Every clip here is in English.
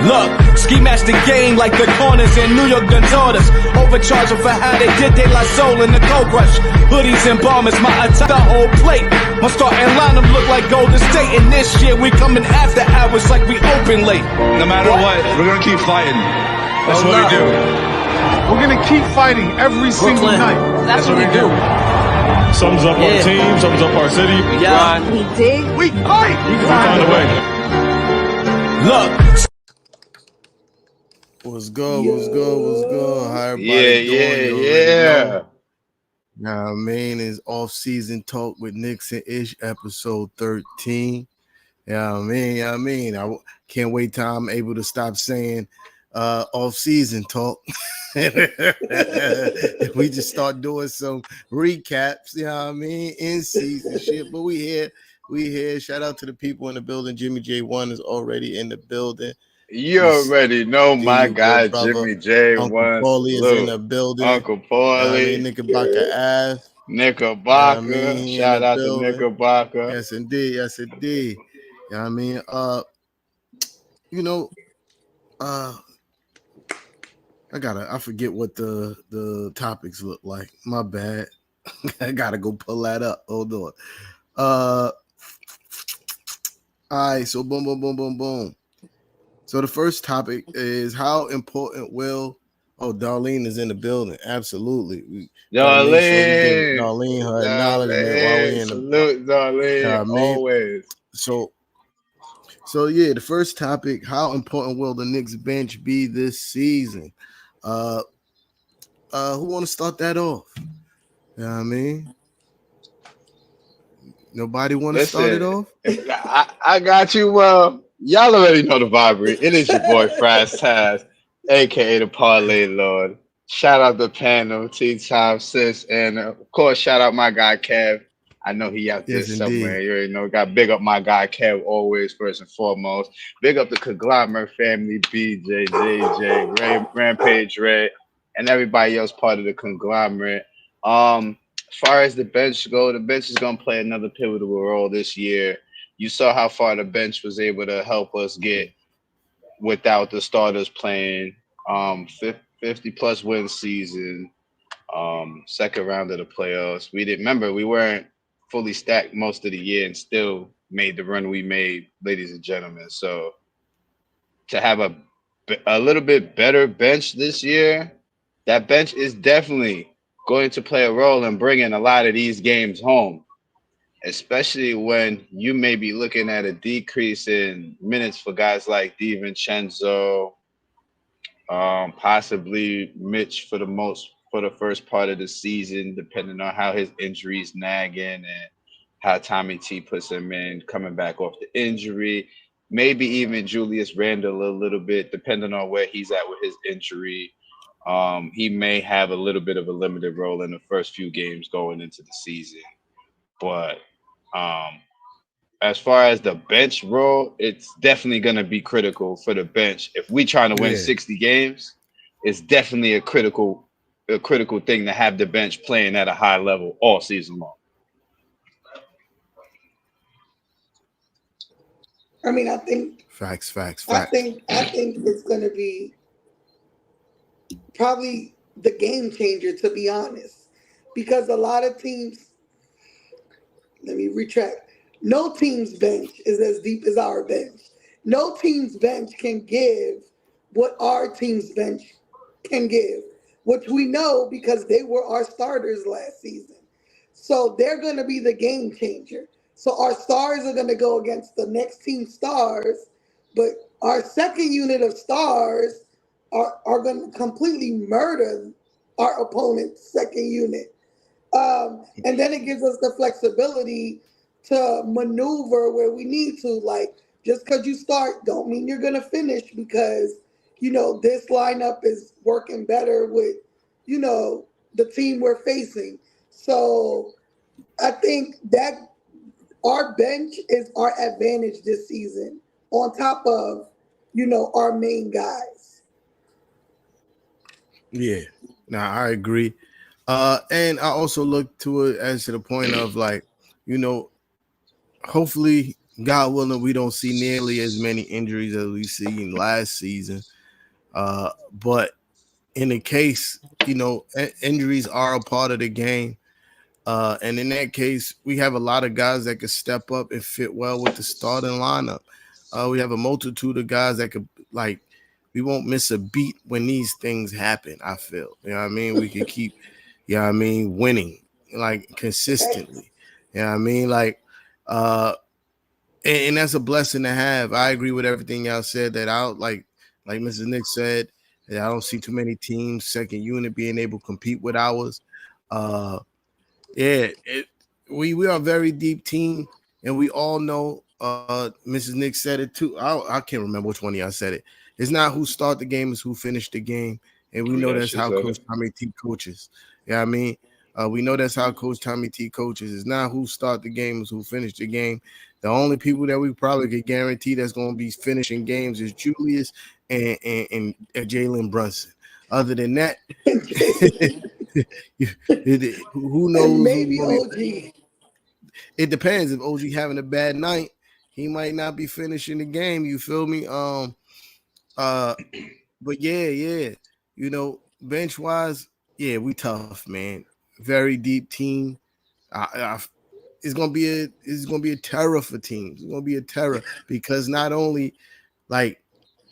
Look, ski match the game like the corners in New York Gonzalez. Overcharging for how they did they like soul in the cold rush. Hoodies and bombers, my attack the whole plate. My starting lineup look like Golden State. And this year we coming after hours like we open late. No matter what, we're gonna keep fighting. That's what we do. We're gonna keep fighting every single night. That's what we do. Sums up our team, sums up our city. Yeah. We dig. We fight. We find a way. Look. What's good? What's good? What's good? How everybody doing? Yeah. Now, I mean, it's off-season talk with Knicks and Ish, episode 13. Yeah, I mean, I can't wait till I'm able to stop saying off-season talk. We just start doing some recaps. You know what I mean? In-season shit. But we here. Shout out to the people in the building. Jimmy J1 is already in the building. You already know my guy, Jimmy J1. Uncle Paulie is in the building. Uncle Paulie. Knickerbocker Ave. Knickerbocker. Shout out to Knickerbocker. Yes, indeed. Yes, indeed. You know what I mean? I forget what the topics look like. My bad. I gotta go pull that up. Hold on. All right, so boom. So the first topic is how important will Darlene is in the building. Absolutely. Darlene, her acknowledgement while we in the salute, Darlene, always. So yeah, the first topic, how important will the Knicks bench be this season? Who want to start that off? You know what I mean? Nobody want to start it off? I got you. Well, y'all already know the vibe. It is your boy Fraz Taz, aka the Parlay Lord. Shout out the panel, T-Time Sis, and of course, shout out my guy Kev. I know he out there somewhere. You already know. Got big up my guy Kev always, first and foremost. Big up the Conglomerate family, BJ, JJ, Ray, Rampage Ray, and everybody else part of the Conglomerate. As far as the bench go, the bench is going to play another pivotal role this year. You saw how far the bench was able to help us get without the starters playing. 50-plus win season, second round of the playoffs. We weren't fully stacked most of the year and still made the run we made, ladies and gentlemen. So to have a little bit better bench this year, that bench is definitely going to play a role in bringing a lot of these games home, especially when you may be looking at a decrease in minutes for guys like DiVincenzo, possibly Mitch for the first part of the season, depending on how his injuries nagging and how Tommy T puts him in, coming back off the injury. Maybe even Julius Randle a little bit, depending on where he's at with his injury. He may have a little bit of a limited role in the first few games going into the season. But as far as the bench role, it's definitely going to be critical for the bench. If we trying to win 60 games, it's definitely a critical thing to have the bench playing at a high level all season long. I mean, I think facts. I think it's going to be probably the game changer, to be honest, because a lot of teams. Let me retract. No team's bench is as deep as our bench. No team's bench can give what our team's bench can give, which we know because they were our starters last season. So they're going to be the game changer. So our stars are going to go against the next team's stars, but our second unit of stars are going to completely murder our opponent's second unit. And then it gives us the flexibility to maneuver where we need to. Like, just because you start don't mean you're going to finish, because, this lineup is working better with, the team we're facing. So I think that our bench is our advantage this season on top of, our main guys. Yeah, I agree. And I also look to it as to the point of, like, hopefully God willing, we don't see nearly as many injuries as we seen last season. But in the case, injuries are a part of the game. And in that case, we have a lot of guys that could step up and fit well with the starting lineup. We have a multitude of guys that could, like, we won't miss a beat when these things happen, I feel. You know what I mean? We could keep, winning, like, consistently. You know what I mean? Like, and that's a blessing to have. I agree with everything y'all said. That I like Mrs. Nick said, that I don't see too many teams second unit being able to compete with ours. Yeah, we are a very deep team, and we all know. Mrs. Nick said it too. I can't remember which one of y'all said it. It's not who start the game; it's who finished the game, and we know that's how Coach Tommy T coaches. Yeah, I mean, we know that's how Coach Tommy T coaches. It's not who start the game; it's who finished the game. The only people that we probably could guarantee that's going to be finishing games is Julius and Jalen Brunson. Other than that, who knows? And maybe OG. It depends. If OG having a bad night, he might not be finishing the game. You feel me? But yeah. Bench wise, yeah, we tough, man. Very deep team. It's gonna be a terror for teams. It's gonna be a terror because not only like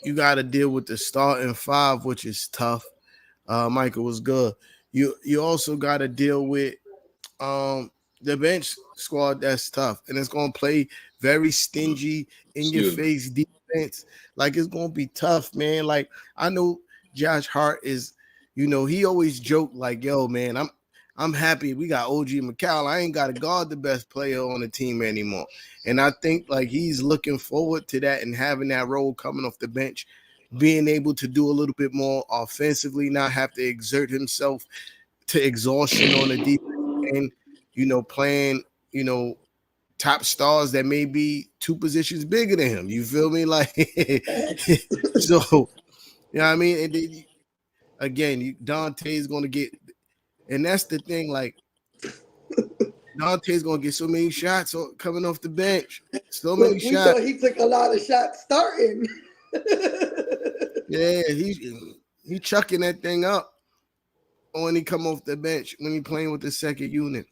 you got to deal with the starting five, which is tough. Michael was good. You also got to deal with the bench squad that's tough, and it's gonna play very stingy in your face defense. Like it's gonna be tough, man. Like I know Josh Hart is, he always joke like, "Yo, man, I'm happy we got OG McCall. I ain't got to guard the best player on the team anymore." And I think like he's looking forward to that and having that role coming off the bench, being able to do a little bit more offensively, not have to exert himself to exhaustion on the defense and, playing, top stars that may be two positions bigger than him. You feel me? Like, so, you know what I mean? And then, again, Dante's going to get, and that's the thing, like, Dante's going to get so many shots coming off the bench. So many shots. We thought he took a lot of shots starting. Yeah, he chucking that thing up when he come off the bench, when he playing with the second unit.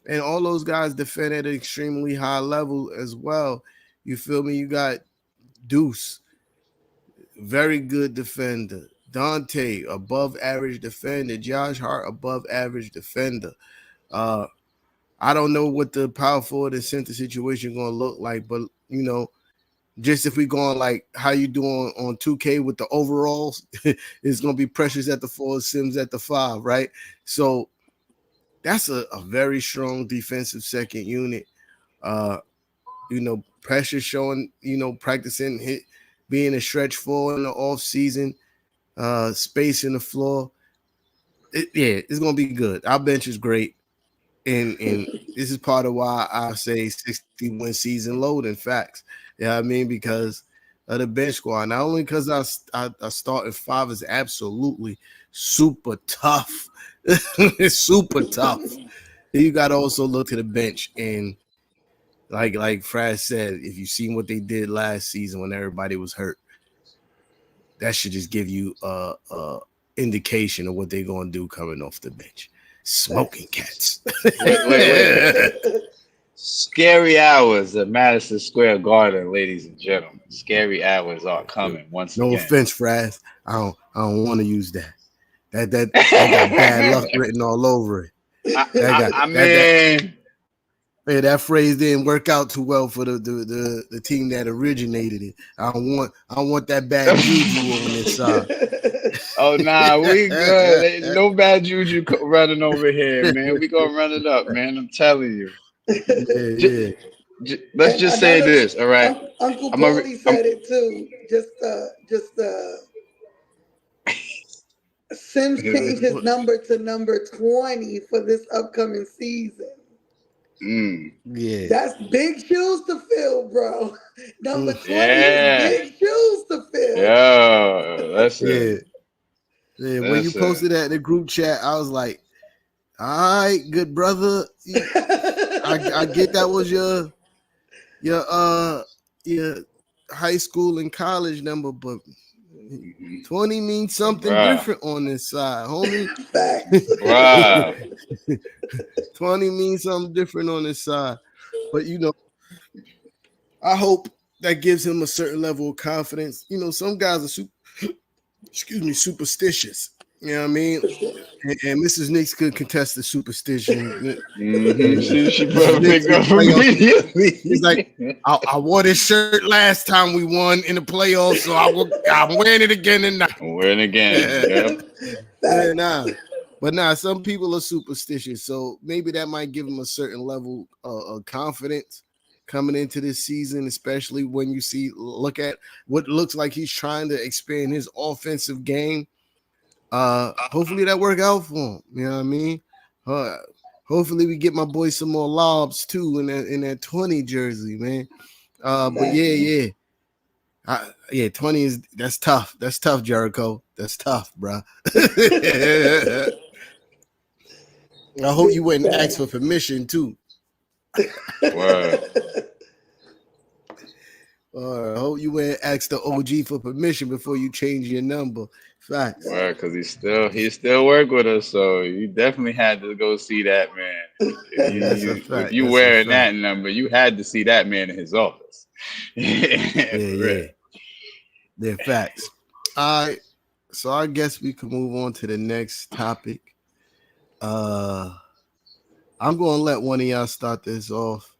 And all those guys defend at an extremely high level as well. You feel me? You got Deuce, very good defender. Dante, above average defender. Josh Hart, above average defender. I don't know what the power forward and center situation going to look like, but, just if we going like how you doing on 2K with the overalls, it's going to be Precious at the 4, Sims at the 5, right? So that's a very strong defensive second unit. Precious showing, practicing being a stretch 4 in the off season, space in the floor. It's going to be good. Our bench is great. And this is part of why I say 61 season load in facts. Yeah, I mean, because of the bench squad. Not only because I started 5 is absolutely super tough. It's super tough. You got to also look to the bench. And like Fraz said, if you've seen what they did last season when everybody was hurt, that should just give you a indication of what they're going to do coming off the bench. Smoking cats. Wait. Scary hours at Madison Square Garden, ladies and gentlemen. Scary hours are coming once again. No offense, Fraz. I don't want to use that. That got bad luck written all over it. That phrase didn't work out too well for the team that originated it. I don't want that bad juju on this side. Oh nah, we good. No bad juju running over here, man. We gonna run it up, man. I'm telling you. Yeah. Let's just say this, all right? Uncle Paulie said it too. Sims changed his number to number 20 for this upcoming season. Yeah, that's big shoes to fill, bro. Number 20 is big shoes to fill. Yeah, that's it. Yeah, when you posted that in the group chat, I was like, all right, good brother. I get that was your your high school and college number, but 20 means something Bruh. different on this side, homie. Facts. Bruh. 20 means something different on this side. But I hope that gives him a certain level of confidence. Some guys are superstitious. You know what I mean? And Mrs. Knicks could contest the superstition. She put a Knicks big in up playoffs. immediately. He's like, I wore this shirt last time we won in the playoffs, so I'm wearing it again tonight. I'm wearing it again. Yep. But some people are superstitious, so maybe that might give them a certain level of confidence coming into this season, especially when you look at what looks like he's trying to expand his offensive game. Hopefully that work out for him. You know what I mean? Hopefully we get my boy some more lobs too in that 20 jersey, man. But yeah. 20 that's tough. That's tough, Jericho. That's tough, bro. I hope you went and asked for permission too. Word. I hope you went and asked the OG for permission before you change your number. Facts. Word, because he still work with us, so you definitely had to go see that man. If you wearing that number, you had to see that man in his office. Yeah. They're facts. All right. So I guess we can move on to the next topic. I'm gonna let one of y'all start this off.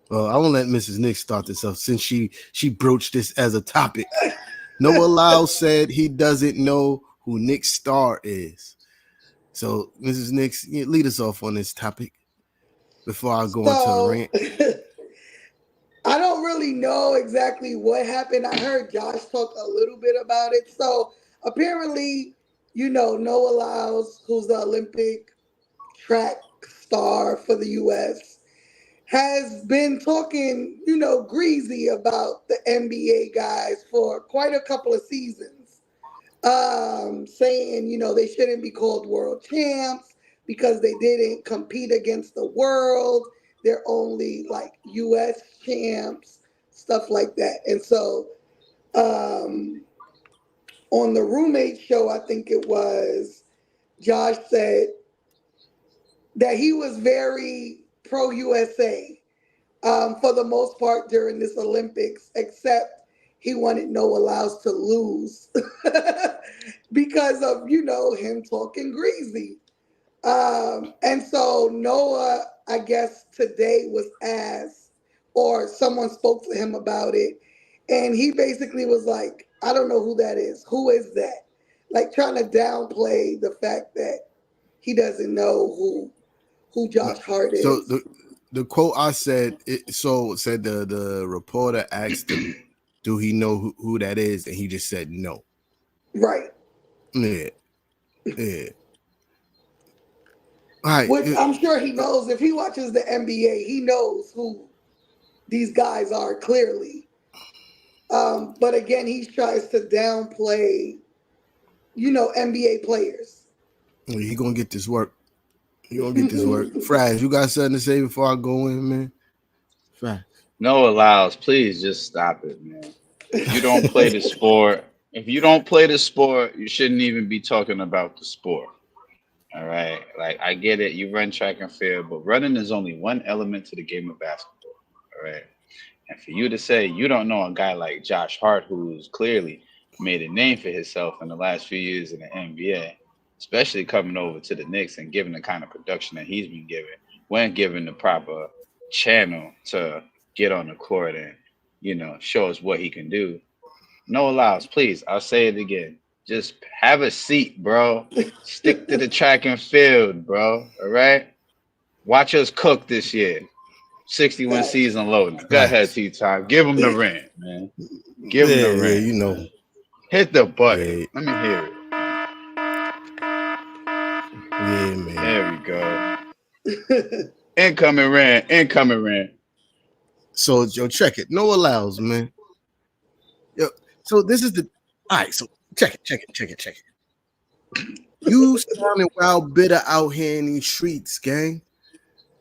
Well, I won't let Mrs. Knicks start this off since she broached this as a topic. Noah Lyles said he doesn't know who Knicks star is. So, Mrs. Knicks, lead us off on this topic before I go into a rant. I don't really know exactly what happened. I heard Josh talk a little bit about it. So apparently, Noah Lyles, who's the Olympic track star for the U.S., has been talking, greasy about the NBA guys for quite a couple of seasons, saying, they shouldn't be called world champs because they didn't compete against the world. They're only like U.S. champs, stuff like that. And so on the roommate show, I think it was, Josh said that he was very pro-USA for the most part during this Olympics, except he wanted Noah Lyles to lose because of, him talking greasy. And so Noah, I guess today was asked, or someone spoke to him about it, and he basically was like, I don't know who that is. Who is that? Like trying to downplay the fact that he doesn't know who Josh Hart is. So the quote I said, said the reporter asked him, do he know who that is? And he just said no. Right. Yeah. Right. Which I'm sure he knows. If he watches the NBA, he knows who these guys are clearly. But again, he tries to downplay, NBA players. He gonna get this work. Fraz, you got something to say before I go in, man? Fraz. Noah Lyles, please just stop it, man. If you don't play the sport, you shouldn't even be talking about the sport. All right. Like, I get it. You run track and field, but running is only one element to the game of basketball. All right. And for you to say you don't know a guy like Josh Hart, who's clearly made a name for himself in the last few years in the NBA, especially coming over to the Knicks and giving the kind of production that he's been given, when given the proper channel to get on the court and, show us what he can do. Noah Lyles, please, I'll say it again. Just have a seat, bro. Stick to the track and field, bro. All right? Watch us cook this year. 61 season loading. Go ahead, T-Time. Give him the rant, man. Give him the rant. Hit the button. Let me hear it. Yeah, man. There we go. Incoming rant. So, check it. Noah Lyles, man. Yo, so this is the... All right, so check it. You sounding wild bitter out here in these streets, gang.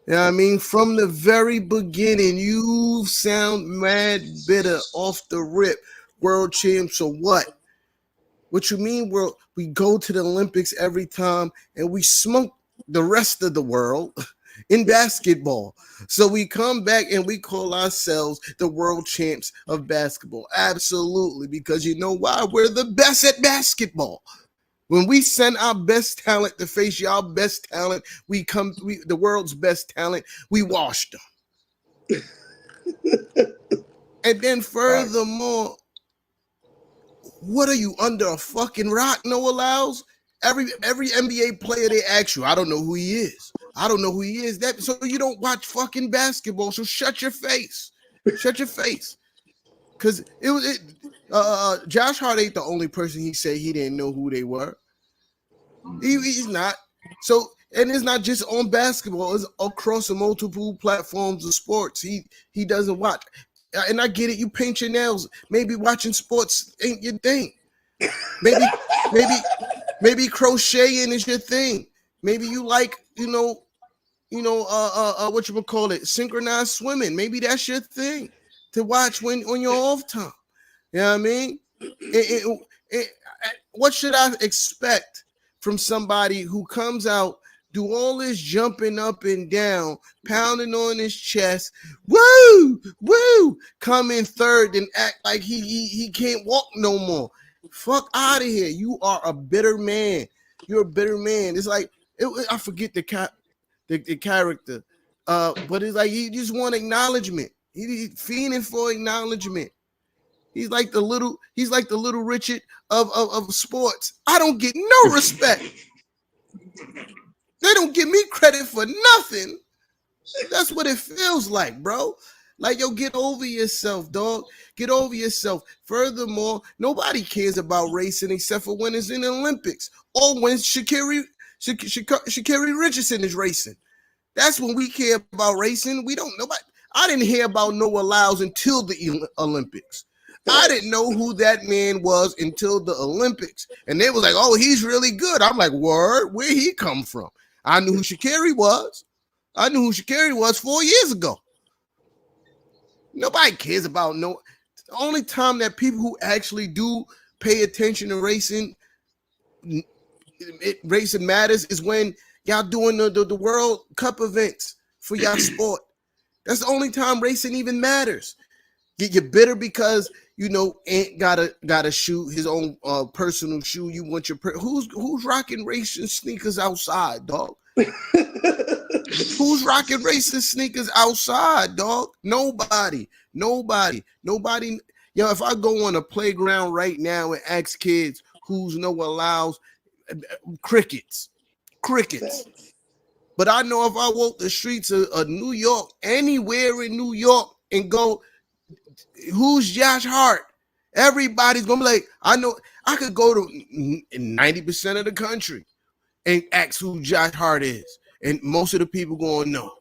You know what I mean? From the very beginning, you sound mad bitter off the rip. World champs or what? What you mean? We go to the Olympics every time and we smoke the rest of the world in basketball. So we come back and we call ourselves the world champs of basketball. Absolutely, because you know why? We're the best at basketball. When we send our best talent to face y'all best talent, the world's best talent, we wash them. And then furthermore, what are you, under a fucking rock, Noah Lyles? Every NBA player they ask you, I don't know who he is. I don't know who he is. That so you don't watch fucking basketball. So shut your face. Shut your face. Cause Josh Hart ain't the only person he said he didn't know who they were. He's not. So, and it's not just on basketball, it's across the multiple platforms of sports. He doesn't watch. And I get it, you paint your nails. Maybe watching sports ain't your thing. Maybe crocheting is your thing. Maybe you like, what you would call it, synchronized swimming. Maybe that's your thing to watch when on your off time. You know what I mean? What should I expect from somebody who comes out, do all this jumping up and down, pounding on his chest, woo, come in third and act like he can't walk no more? Fuck out of here. You are a bitter man. You're a bitter man. It's like, I forget the character, but it's like he just want acknowledgement. He's fiending for acknowledgement. He's like the little Richard of sports. I don't get no respect. They don't give me credit for nothing. That's what it feels like, bro. Like, yo, get over yourself, dog. Get over yourself. Furthermore, nobody cares about racing except for when it's in the Olympics or when Sha'Carri Richardson is racing. That's when we care about racing. I didn't hear about Noah Lyles until the Olympics. I didn't know who that man was until the Olympics. And they was like, oh, he's really good. I'm like, word? Where he come from? I knew who Sha'Carri was. I knew who Sha'Carri was 4 years ago. Nobody cares about the only time that people who actually do pay attention to racing matters is when y'all doing the World Cup events for y'all sport. That's the only time racing even matters. You're bitter because Ant gotta shoot his own personal shoe. You want your who's rocking racing sneakers outside, dog? Who's rocking racing sneakers outside, dog? Nobody. Yo, if I go on a playground right now and ask kids who's Noah Lyles, crickets. But I know if I walk the streets of New York, anywhere in New York, and go, who's Josh Hart? Everybody's gonna be like, I know. I could go to 90% of the country and ask who Josh Hart is, and most of the people gonna know.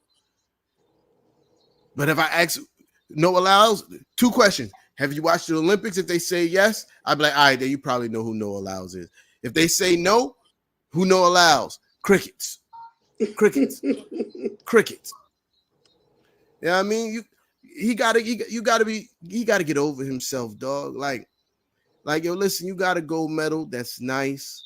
But if I ask Noah Lyles, 2 questions: have you watched the Olympics? If they say yes, I'd be like, all right, then you probably know who Noah Lyles is. If they say no, who Noah Lyles? Crickets. Crickets. You know what I mean? He gotta get over himself, dog. Like, yo, listen, you got a gold medal. That's nice.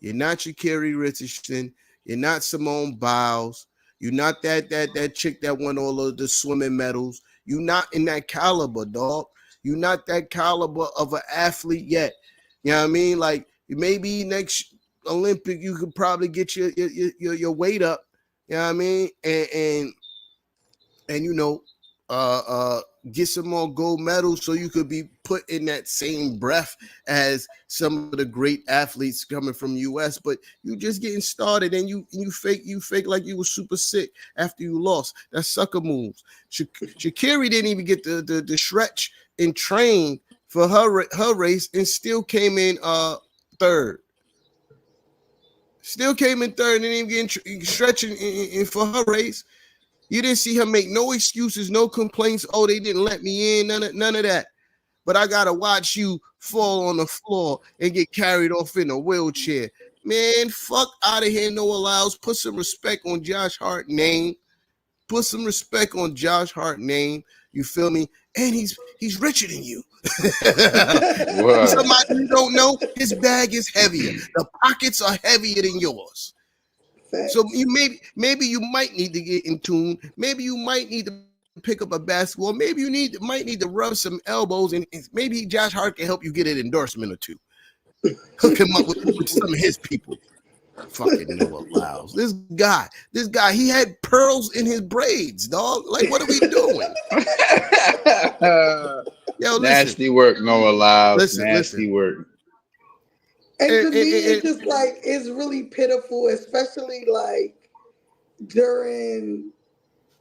You're not Sha'Carri Richardson. You're not Simone Biles. You're not that chick that won all of the swimming medals. You're not in that caliber, dog. You're not that caliber of an athlete yet. You know what I mean? Like, maybe next Olympic you could probably get your weight up. You know what I mean? And get some more gold medals so you could be put in that same breath as some of the great athletes coming from US. But you just getting started and you fake like you were super sick after you lost. That's sucker moves. Sha'Carri didn't even get the stretch and train for her race and still came in third. Still came in third and didn't even get stretching in for her race. You didn't see her make no excuses, no complaints. Oh, they didn't let me in. None of that. But I gotta watch you fall on the floor and get carried off in a wheelchair. Man, fuck out of here, Noah Lyles. Put some respect on Josh Hart's name. put some respect on Josh Hart name. You feel me? And he's richer than you. Somebody you don't know, his bag is heavier. The pockets are heavier than yours. So you maybe you might need to get in tune. Maybe you might need to pick up a basketball. Maybe you might need to rub some elbows, and maybe Josh Hart can help you get an endorsement or two. Hook him up with some of his people. Fucking Noah Lyles. This guy, he had pearls in his braids, dog. Like, what are we doing? Yo, nasty work, Noah Lyles. Nasty work. And to me, it's just like, it's really pitiful, especially like during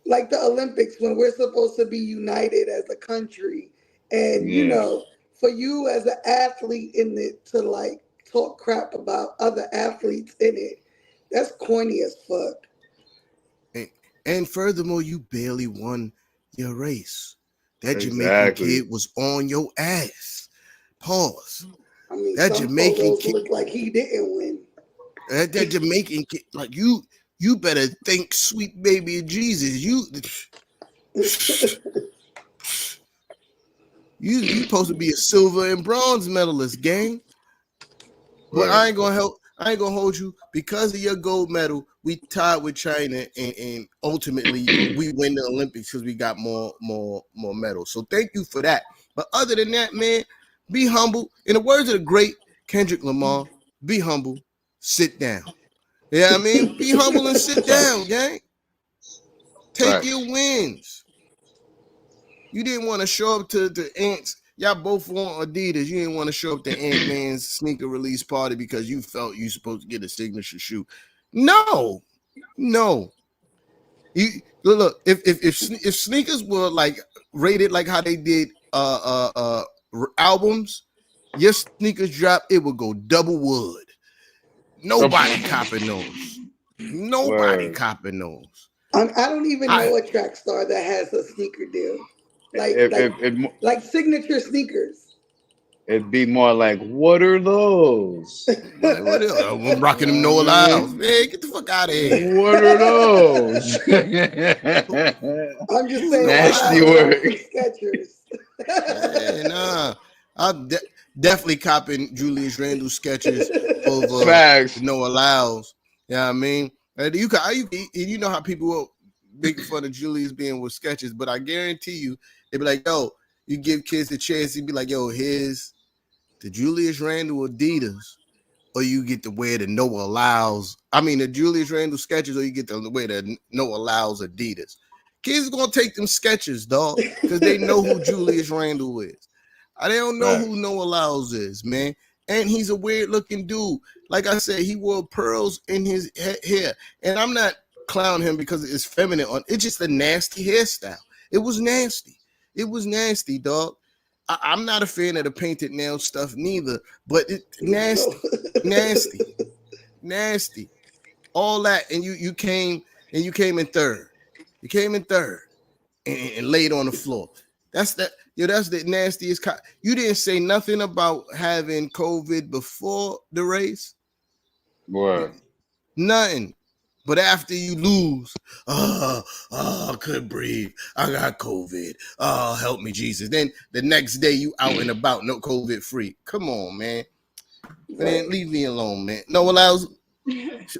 like the Olympics when we're supposed to be united as a country. And, you know, for you as an athlete in it to like talk crap about other athletes in it, that's corny as fuck. And furthermore, you barely won your race. That Jamaican kid was on your ass. Pause. I mean, that some Jamaican kid looked like he didn't win. That Jamaican kid, like you better think, sweet baby Jesus. You supposed to be a silver and bronze medalist, gang. But I ain't gonna hold you. Because of your gold medal, we tied with China, and ultimately we win the Olympics because we got more medals. So thank you for that. But other than that, man, be humble. In the words of the great Kendrick Lamar, be humble, sit down. Yeah, I mean, be humble and sit down, gang. Take your wins. You didn't want to show up to the Ants. Y'all both want Adidas. You didn't want to show up to Ant-Man's sneaker release party because you felt you supposed to get a signature shoe. No. You look, if sneakers were like rated like how they did albums, your sneakers drop, it would go double wood. Nobody copping those. Copping those. I don't even know a track star that has a sneaker deal. Like signature sneakers. It'd be more like, what are those? I'm rocking them Noah Lyles. Man, get the fuck out of here. What are those? I'm just saying. Nasty work. Skechers. Nah. I'm definitely copping Julius Randle sketches over Noah Lyles. You know what I mean? You know how people will make fun of Julius being with sketches, but I guarantee you, they be like, yo, you give kids a chance, he'd be like, yo, here's the Julius Randle Adidas, or you get to wear the Noah Lyles. I mean, the Julius Randle sketches, or you get to wear the Noah Lyles Adidas. Kids are gonna take them sketches, dog, because they know who Julius Randle is. They don't know who Noah Lyles is, man. And he's a weird looking dude. Like I said, he wore pearls in his hair. And I'm not clowning him because it's feminine. It's just a nasty hairstyle. It was nasty, dog. I'm not a fan of the painted nail stuff neither, but it's nasty. All that, and you came in third. You came in third and laid on the floor. That's the nastiest. You didn't say nothing about having COVID before the race. What? Nothing. But after you lose, I couldn't breathe. I got COVID. Oh, help me, Jesus. Then the next day you out and about, no COVID free. Come on, man. Man, leave me alone, man. Noah Lyles,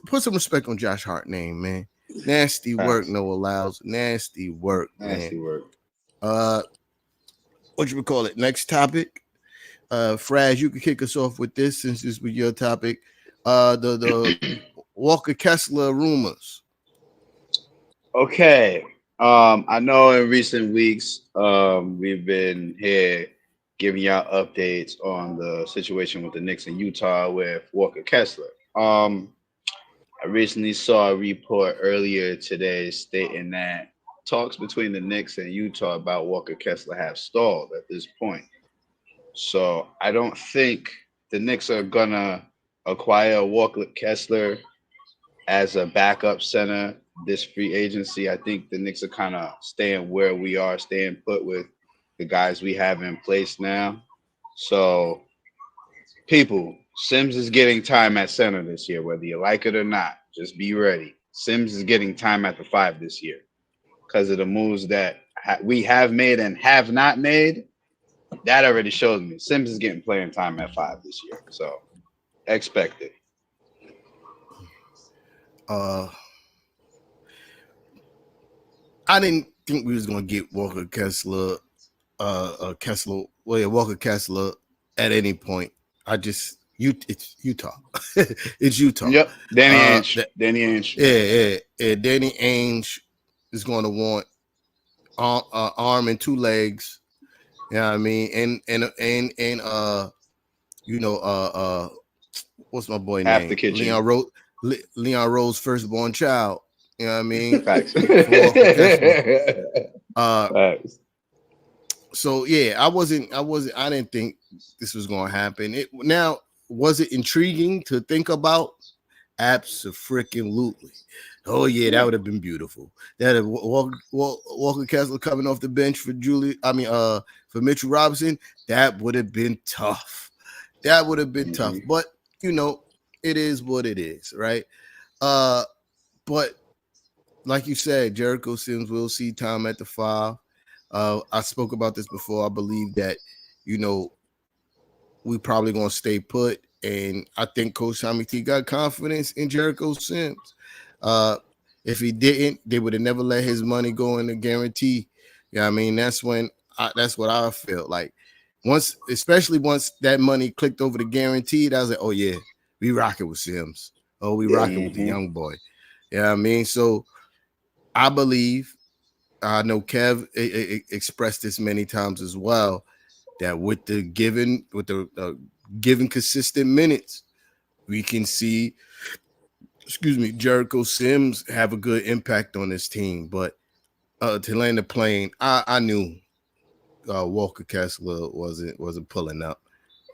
put some respect on Josh Hart name, man. Nasty work, Noah Lyles. Nasty work, man. Nasty work. What you would call it? Next topic. Fraz, you can kick us off with this since this was your topic. The Walker Kessler rumors. Okay. I know in recent weeks, we've been here giving y'all updates on the situation with the Knicks in Utah with Walker Kessler. I recently saw a report earlier today stating that talks between the Knicks and Utah about Walker Kessler have stalled at this point. So I don't think the Knicks are gonna acquire Walker Kessler as a backup center this free agency. I think the Knicks are kind of staying where we are, staying put with the guys we have in place now. So people, Sims is getting time at center this year, whether you like it or not. Just be ready. Sims is getting time at the 5 this year. because of the moves that we have made and have not made, that already shows me Sims is getting playing time at 5 this year. So expect it. I didn't think we was gonna get Walker Kessler at any point. It's Utah. It's Utah. Yep. Danny Ainge. Yeah. Danny Ainge is going to want arm and 2 legs. You know what I mean? And what's my boy Half name? the kitchen. Leon Rose firstborn child. You know what I mean? Facts. Facts. So yeah, I didn't think this was gonna happen. Now, was it intriguing to think about? Absolutely. Oh yeah, that would have been beautiful. That Walker Kessler coming off the bench for for Mitchell Robinson, that would have been tough. That would have been tough. But it is what it is, right? But like you said, Jericho Sims will see time at the 5. I spoke about this before. I believe that, we probably gonna stay put, and I think Coach Tommy T got confidence in Jericho Sims. If he didn't, they would have never let his money go in the guarantee. I mean, that's what I felt like. Especially once that money clicked over the guaranteed, I was like, oh yeah, we rocking with Sims. Oh, we rocking with the young boy. I mean, so I believe, I know Kev expressed this many times as well, that with the given consistent minutes, we can see, Jericho Sims have a good impact on this team. But to land the plane, I knew Walker Kessler wasn't pulling up.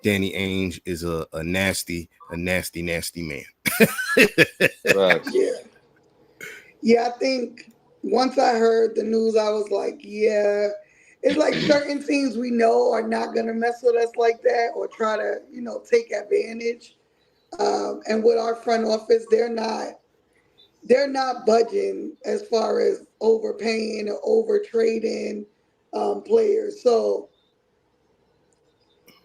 Danny Ainge is a nasty man. Yeah, I think once I heard the news, I was like, yeah, it's like certain teams we know are not going to mess with us like that or try to, take advantage. And with our front office, they're not budging as far as overpaying or over trading players. So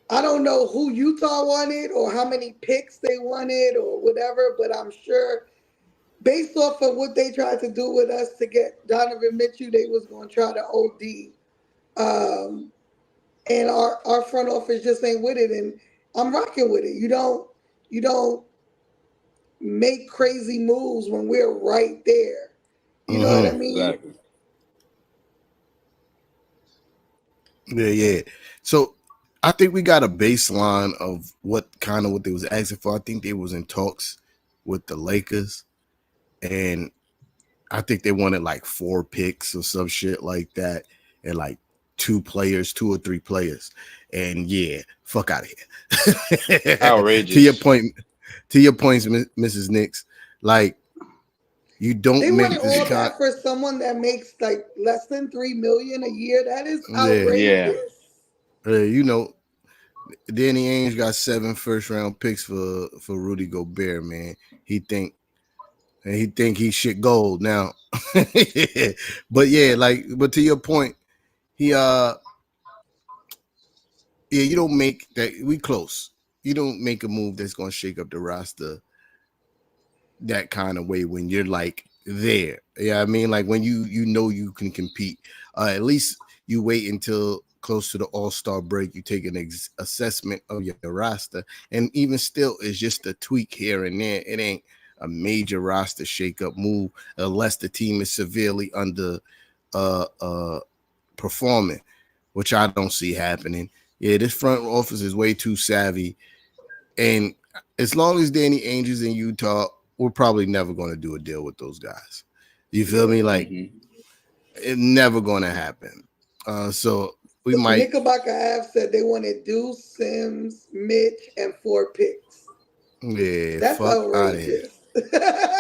I don't know who Utah wanted or how many picks they wanted or whatever, but I'm sure based off of what they tried to do with us to get Donovan Mitchell, they was going to try to OD. And our front office just ain't with it, and I'm rocking with it. You don't make crazy moves when we're right there. You know what I mean? Exactly. Yeah. So I think we got a baseline of what they was asking for. I think they was in talks with the Lakers, and I think they wanted like 4 picks or some shit like that, and like 2 or 3 players. And yeah, fuck out of here. Outrageous. To your points, Mrs. Knicks, like, you don't they make want this all that for someone that makes like less than $3 million a year. That is outrageous. Danny Ainge got 7 first-round picks for Rudy Gobert, man. He think he shit gold now. But yeah, but to your point, he you don't make that, we close. You don't make a move that's gonna shake up the roster that kind of way when you're like there. Yeah, I mean, like when you you can compete. At least you wait until close to the All-Star break. You take an assessment of your roster, and even still, it's just a tweak here and there. It ain't a major roster shake-up move unless the team is severely under performing, which I don't see happening. Yeah, this front office is way too savvy, and as long as Danny Ainge is in Utah, we're probably never going to do a deal with those guys. You feel me? Like, it's never going to happen. So we might. Knickerbocker Ave said they wanted Deuce, Sims, Mitch, and 4 picks. Yeah, that's fuck out of here.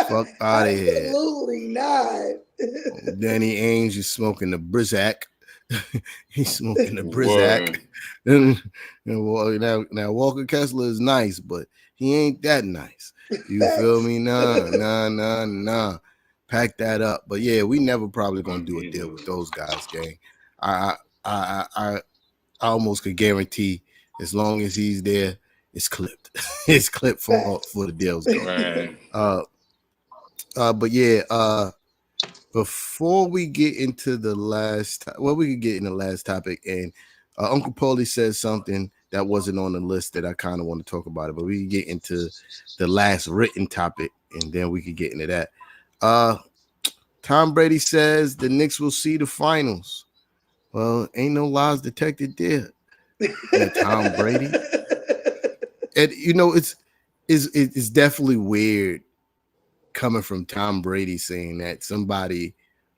Fuck out of here. Absolutely not. Danny Ainge is smoking the Brizac. He's smoking the Brizac. Now Walker Kessler is nice, but he ain't that nice. You feel me? Nah. pack that up. But yeah, we never probably gonna do a deal with those guys, gang. I almost could guarantee as long as he's there, it's clipped. It's clipped for the deals go. Right. But yeah, before we get into the last, we could get in the last topic, and Uncle Paulie says something that wasn't on the list that I kind of want to talk about it, but we can get into the last written topic, and then we could get into that. Tom Brady says the Knicks will see the finals. Well, ain't no lies detected there. Yeah, Tom Brady. And you know, it's definitely weird coming from Tom Brady saying that somebody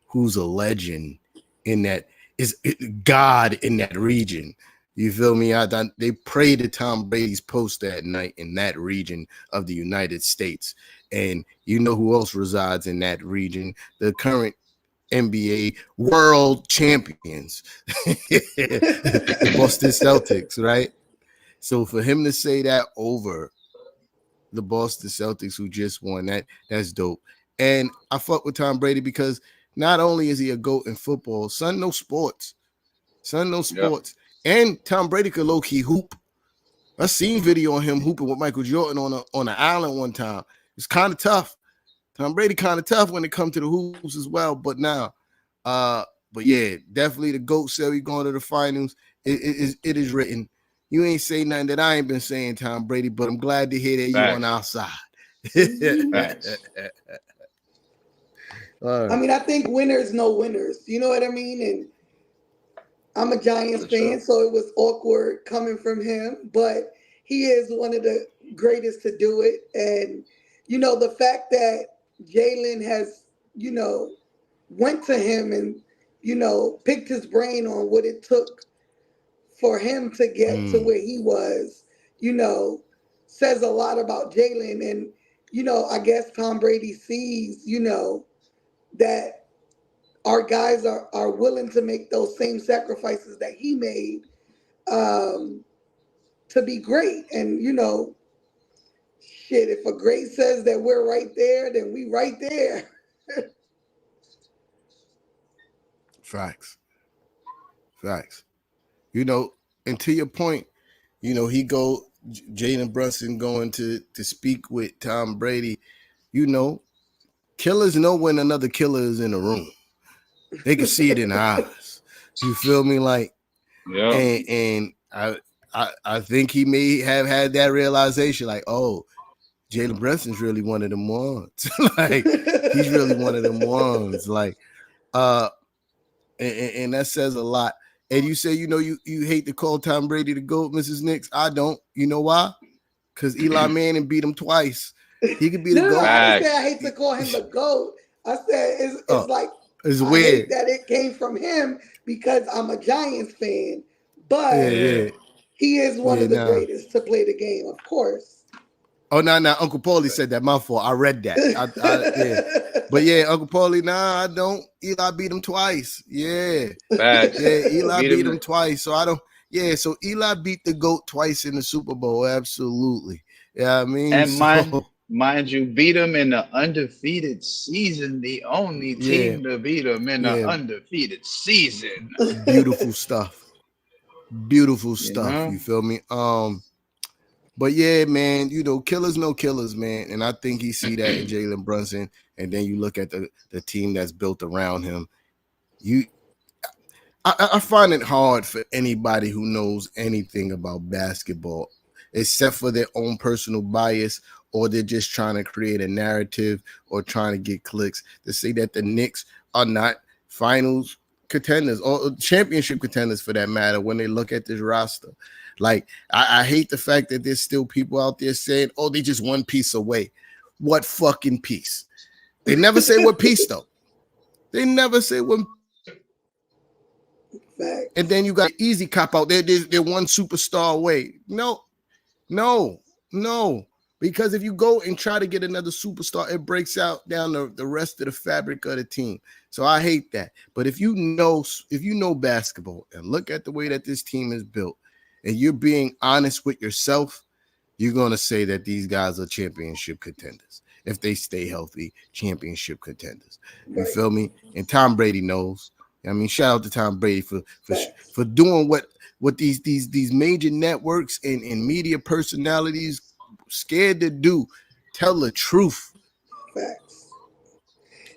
who's a legend in that is God in that region. You feel me? They prayed to Tom Brady's post that night in that region of the United States. And you know who else resides in that region? The current NBA world champions, the Boston Celtics, right? So for him to say that over the Boston Celtics who just won, that's dope. And I fuck with Tom Brady because not only is he a GOAT in football, son knows sports. Yep. And Tom Brady could low-key hoop. I seen video on him hooping with Michael Jordan on an island one time. It's kind of tough. Tom Brady kind of tough when it comes to the hoops as well. But yeah, definitely the GOAT said we going to the finals. It is written. You ain't say nothing that I ain't been saying, Tom Brady, but I'm glad to hear that you on our side. I mean, I think winners know winners. You know what I mean? And I'm a Giants fan, so it was awkward coming from him, but he is one of the greatest to do it. And, you know, the fact that Jalen has, you know, went to him and, you know, picked his brain on what it took for him to get to where he was, you know, says a lot about Jalen. And, you know, I guess Tom Brady sees, you know, that our guys are willing to make those same sacrifices that he made to be great. And, you know, shit, if a great says that we're right there, then we right there. Facts. You know, and to your point, you know, Jalen Brunson going to speak with Tom Brady. You know, killers know when another killer is in the room. They can see it in the eyes. You feel me? Like, yeah. And I think he may have had that realization, like, oh, Jalen Brunson's really one of them ones. Like, he's really one of them ones. Like, and that says a lot. And you say, you know, you hate to call Tom Brady the GOAT, Mrs. Knicks. I don't. You know why? Because Eli Manning beat him twice. He could be the GOAT. I didn't say I hate to call him the GOAT. I said it's like, it's weird that it came from him because I'm a Giants fan. But he is one of the greatest to play the game, of course. Oh, no, Uncle Paulie said that. My fault. I read that. Yeah. But yeah, Uncle Paulie, I don't. Eli beat him twice. Yeah. Eli beat him twice. So I don't. Yeah, so Eli beat the GOAT twice in the Super Bowl. Absolutely. Yeah, I mean. And mind you, beat him in the undefeated season. The only team to beat him in the undefeated season. Beautiful stuff. You feel me? But yeah, man, you know, killers know killers, man. And I think he see that in Jalen Brunson. And then you look at the team that's built around him. I find it hard for anybody who knows anything about basketball, except for their own personal bias, or they're just trying to create a narrative or trying to get clicks, to say that the Knicks are not finals contenders or championship contenders for that matter when they look at this roster. Like, I hate the fact that there's still people out there saying, oh, they just one piece away. What fucking piece? They never say what piece, though. They never say what. And then you got easy cop out. They're one superstar away. No. Because if you go and try to get another superstar, it breaks out down the rest of the fabric of the team. So I hate that. But if you know basketball and look at the way that this team is built, and you're being honest with yourself, you're going to say that these guys are championship contenders. if they stay healthy, championship contenders. You Right. feel me? And Tom Brady knows. I mean, shout out to Tom Brady Facts. for doing what these major networks and media personalities scared to do. Tell the truth. Facts.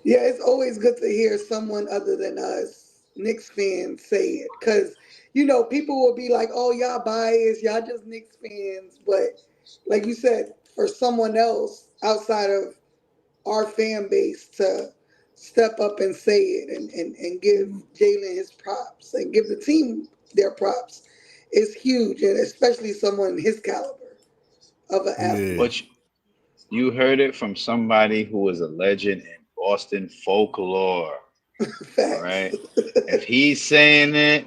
Yeah, it's always good to hear someone other than us Knicks fans say it, because people will be like, "Oh, y'all biased, y'all just Knicks fans," but like you said, for someone else outside of our fan base to step up and say it and give Jalen his props and give the team their props is huge, and especially someone his caliber of an Yeah. athlete. But you heard it from somebody who was a legend in Boston folklore. All Facts. right. If he's saying it,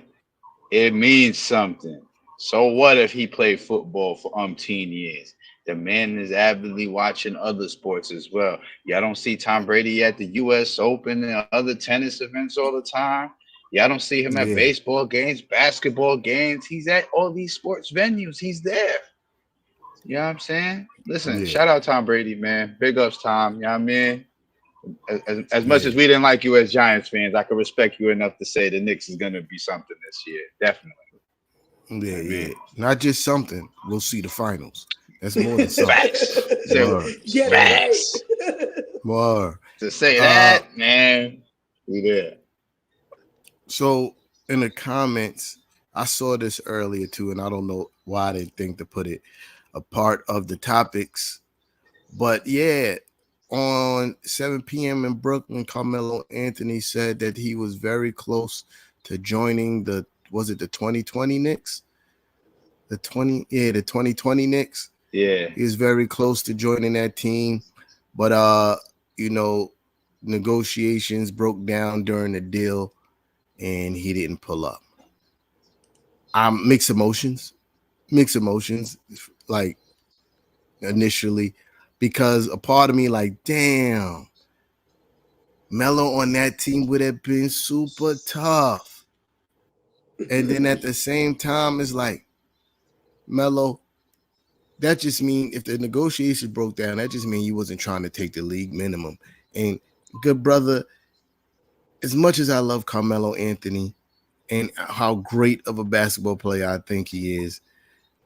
it means something. So what if he played football for umpteen years? The man is avidly watching other sports as well. Y'all don't see Tom Brady at the US Open and other tennis events all the time. Y'all don't see him at Yeah. baseball games, basketball games. He's at all these sports venues. He's there. You know what I'm saying? Listen, Yeah. shout out Tom Brady, man. Big ups, Tom. You know what I mean? As much Yeah. as we didn't like you as Giants fans, I can respect you enough to say the Knicks is going to be something this year. Definitely. Yeah, I mean, not just something. We'll see the finals. That's more than something. facts. So, More. Get it facts. right. More. To say that, man, we there. So in the comments, I saw this earlier too, and I don't know why I didn't think to put it a part of the topics. But yeah, on 7 p.m. in Brooklyn, Carmelo Anthony said that he was very close to joining the 2020 Knicks? The 2020 Knicks. Yeah. He was very close to joining that team. But negotiations broke down during the deal and he didn't pull up. Mixed emotions, like initially, because a part of me like, damn, Melo on that team would have been super tough. And then at the same time, it's like, Melo, that just mean if the negotiations broke down, that just mean you wasn't trying to take the league minimum. And good brother, as much as I love Carmelo Anthony and how great of a basketball player I think he is,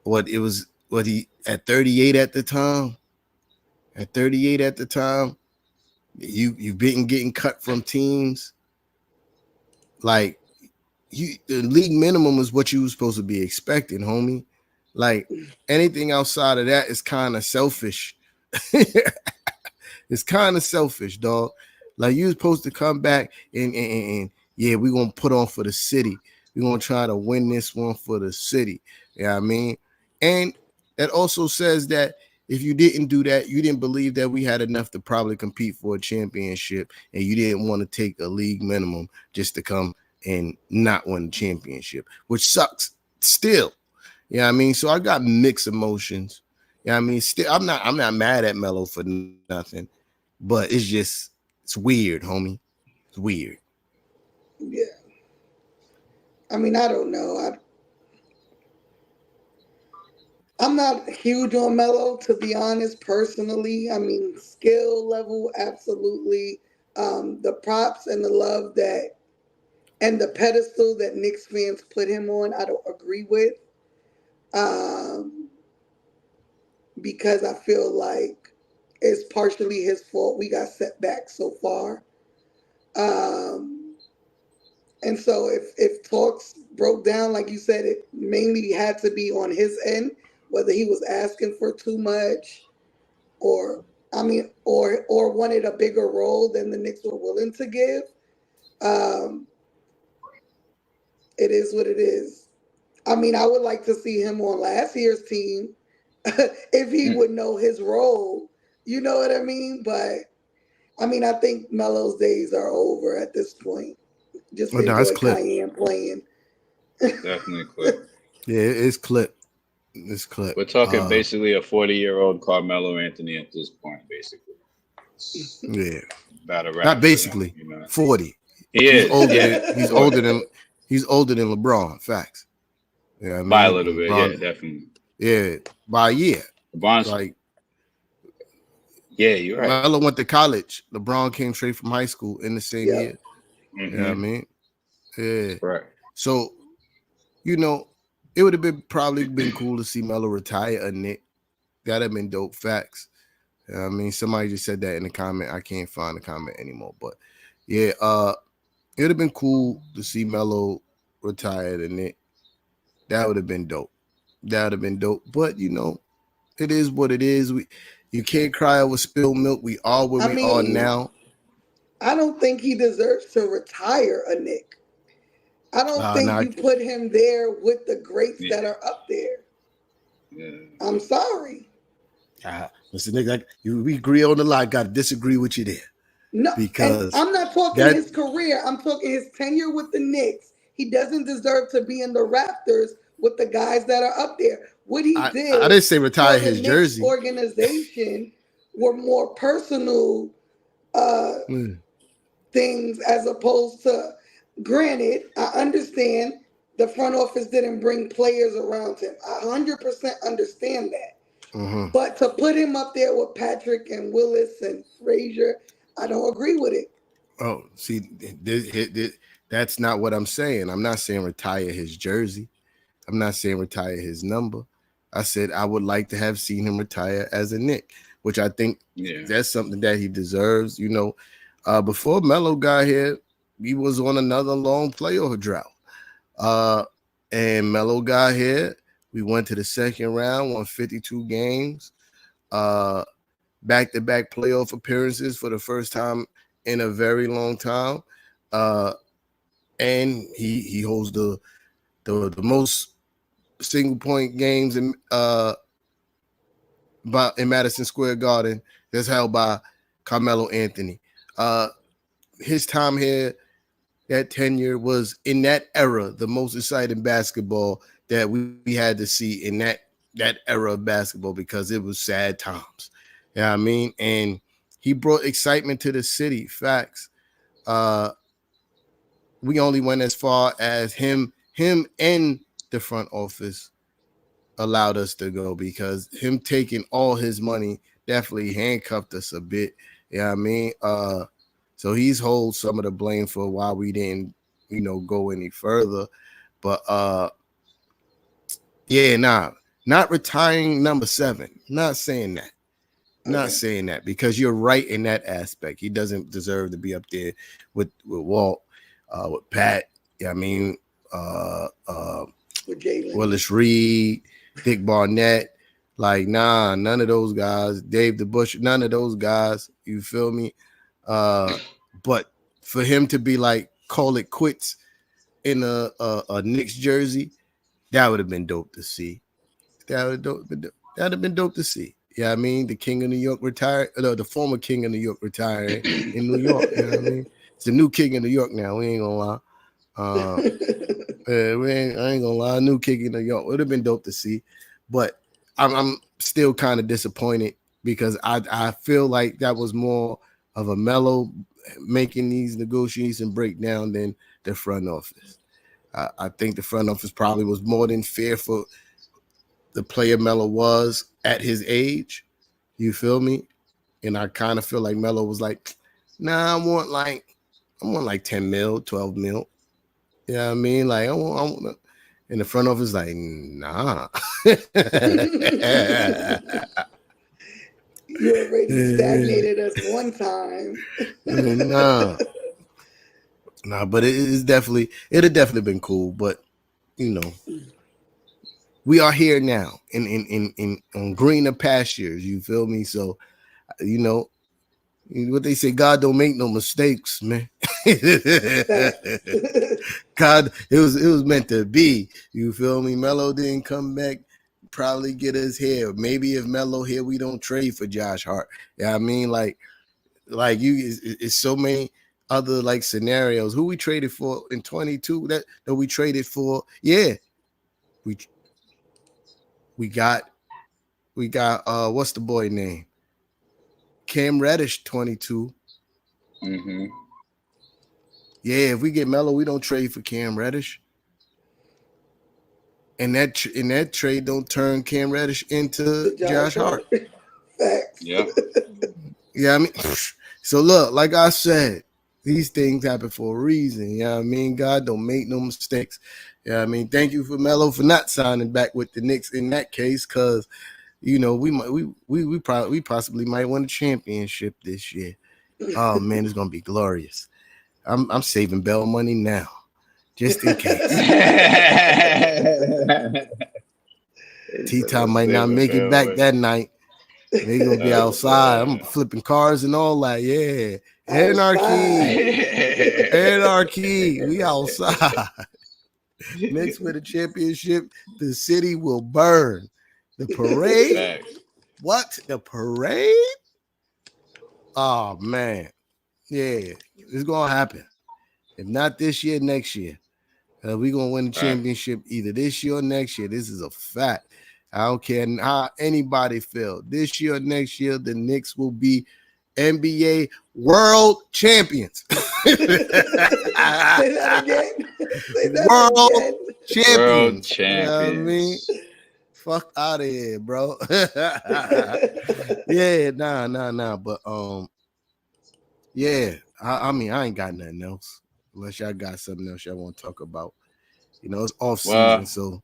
he at 38 at the time. At 38 at the time, you've been getting cut from teams. Like the league minimum is what you were supposed to be expecting, homie. Like anything outside of that is kind of selfish. It's kind of selfish, dog. Like you supposed to come back and yeah, we're gonna put on for the city. We're gonna try to win this one for the city. You know what I mean? And that also says that if you didn't do that, you didn't believe that we had enough to probably compete for a championship, and you didn't want to take a league minimum just to come and not win the championship, which sucks still. You know what I mean? So I got mixed emotions. You know what I mean? Still, I'm not mad at Melo for nothing, but it's weird, homie. It's weird. Yeah. I mean, I don't know. I'm not huge on Melo, to be honest, personally. I mean, skill level, absolutely. The props and the love and the pedestal that Knicks fans put him on, I don't agree with. Because I feel like it's partially his fault. We got set back so far. And so if talks broke down, like you said, it mainly had to be on his end, whether he was asking for too much or wanted a bigger role than the Knicks were willing to give. It is what it is. I mean, I would like to see him on last year's team if he would know his role. You know what I mean? But I mean, I think Melo's days are over at this point. Just enjoy Cayenne playing. Definitely clip. Yeah, it's clip. It's clip. We're talking basically a 40-year-old Carmelo Anthony at this point, basically. Yeah. Not basically. Him, you know? 40. He is. He's older than LeBron. Facts. Yeah, I mean, by a little bit. LeBron, yeah, definitely. Yeah, by a year. LeBron's like Yeah, you're right. Melo went to college. LeBron came straight from high school in the same Yeah. year. You know what I mean? Yeah. Right. So, you know, it would have probably been cool to see Melo retire a Knick. That'd have been dope. Facts. You know what I mean, somebody just said that in the comment. I can't find the comment anymore. But yeah, it would have been cool to see Melo retire a Knick. That would have been dope. That would have been dope. But you know, it is what it is. You can't cry over spilled milk. We are where I we are mean, now. I don't think he deserves to retire a Knick. I don't think Nah, you put him there with the greats that are up there. Yeah. I'm sorry. listen, nigga, we agree on the lot. Got to disagree with you there. No, and Because I'm not talking his career. I'm talking his tenure with the Knicks. He doesn't deserve to be in the Rafters with the guys that are up there. What he did, I didn't say retire for the his Knicks jersey. organization were more personal things as opposed to. Granted, I understand the front office didn't bring players around him. I 100% understand that. But to put him up there with Patrick and Willis and Frazier, I don't agree with it. Oh, see, that's not what I'm saying. I'm not saying retire his jersey. I'm not saying retire his number. I said I would like to have seen him retire as a Knick, which I think that's something that he deserves. You know, before Melo got here, he was on another long playoff drought. And Melo got here. We went to the second round, won 52 games, back-to-back playoff appearances for the first time in a very long time. And he holds the most single-point games in Madison Square Garden that's held by Carmelo Anthony. His time here, that tenure was in that era the most exciting basketball that we had to see in that era of basketball because it was sad times. You know what I mean? And he brought excitement to the city. Facts. We only went as far as him and the front office allowed us to go because him taking all his money definitely handcuffed us a bit. You know what I mean? So he's holds some of the blame for why we didn't, you know, go any further. But not retiring number 7. Not saying that. Not saying that because you're right in that aspect. He doesn't deserve to be up there with Walt, with Pat. I mean, With Jalen. Willis Reed, Dick Barnett. Like, none of those guys. Dave DeBusch, none of those guys. You feel me? But for him to be like, call it quits in a Knicks jersey, that would have been dope to see. That'd have been dope to see. Yeah, I mean, the King of New York retired. The former King of New York retired in New York. You know what I mean? It's the new King of New York now. We ain't gonna lie. I ain't gonna lie. New King of New York would have been dope to see, but I'm still kind of disappointed because I feel like that was more of a Melo making these negotiations breakdown than the front office. I think the front office probably was more than fair for the player Melo was at his age. You feel me? And I kind of feel like Melo was like, nah, I want like 10 mil, 12 mil. You know what I mean? Like, I want and the front office like, nah. You already stagnated us one time. Nah, but it'd definitely been cool. But you know, we are here now in on greener pastures. You feel me? So, you know, what they say, God don't make no mistakes, man. God, it was meant to be. You feel me? Melo didn't come back, probably get us here. Maybe if Melo here, we don't trade for Josh Hart. Yeah, I mean, like you, it's so many other like scenarios. Who we traded for in 22 that we traded for? Yeah, we got what's the boy name? Cam Reddish 22. Yeah, if we get Melo, we don't trade for Cam Reddish. And that trade don't turn Cam Reddish into Josh Hart. Facts. Yeah. Yeah, I mean, so look, like I said, these things happen for a reason. You know what I mean? God don't make no mistakes. Yeah, I mean, thank you for Melo for not signing back with the Knicks in that case, because we possibly might win a championship this year. Oh man, it's gonna be glorious. I'm saving Bell money now, just in case. T-Top might not make it back that night. They gonna be outside. I'm flipping cars and all that. Yeah, anarchy. We outside. Knicks with a championship. The city will burn. The parade. What? The parade? Oh man, yeah, it's gonna happen. If not this year, next year. We're gonna win the championship either this year or next year. This is a fact. I don't care how anybody feel. This year or next year, the Knicks will be NBA world champions. Say that again. World champions. World champions. You know what I mean? Fuck out of here, bro. Yeah, nah. But yeah. I mean, I ain't got nothing else. Unless y'all got something else y'all want to talk about. You know, it's off season, so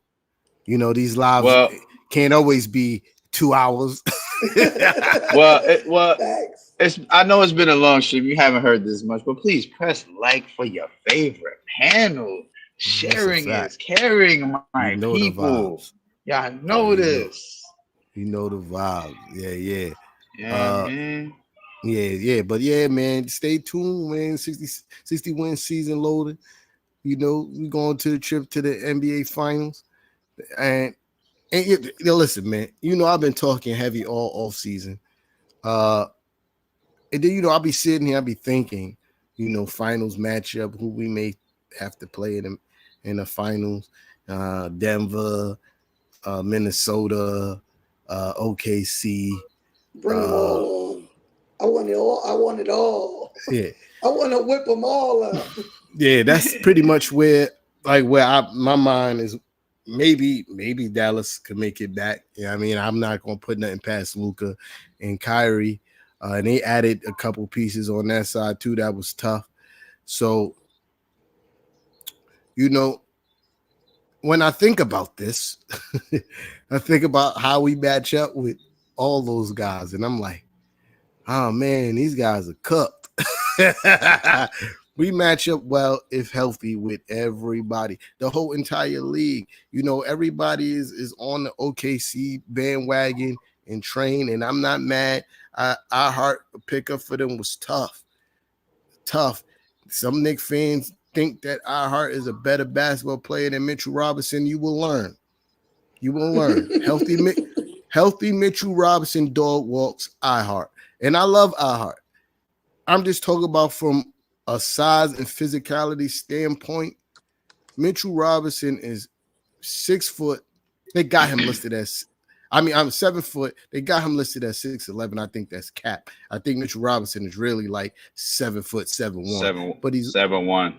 you know these lives can't always be 2 hours. It's I know it's been a long stream. You haven't heard this much, but please press like for your favorite panel. Sharing is caring, my people. Y'all know this. You know the vibe. Yeah. Yeah, man. Yeah. But yeah, man, stay tuned, man. 60 win season loaded. You know, we going to the trip to the NBA finals. And listen, man, you know, I've been talking heavy all off season. And then, you know, I'll be sitting here, I'll be thinking, you know, finals matchup, who we may have to play in the finals. Denver, Minnesota, OKC. Bring them all on. I want it all. Yeah. I want to whip them all up. Yeah, that's pretty much where my mind is. Maybe Dallas could make it back. Yeah, I mean, I'm not gonna put nothing past Luka and Kyrie. And they added a couple pieces on that side too. That was tough. So, you know, when I think about this, I think about how we match up with all those guys, and I'm like, oh man, these guys are cooked. We match up well if healthy with everybody, the whole entire league. You know, everybody is on the OKC bandwagon and train, and I'm not mad. Our heart pickup for them was tough. Some Knicks fans think that our heart is a better basketball player than Mitchell Robinson. You will learn. Healthy Mitchell Robinson dog walks iHeart. And I love iHeart. I'm just talking about from a size and physicality standpoint. Mitchell Robinson is 6 foot. They got him listed as, I'm 7 foot. They got him listed as 6'11". I think that's cap. I think Mitchell Robinson is really like 7 foot, 7'1". But he's 7'1".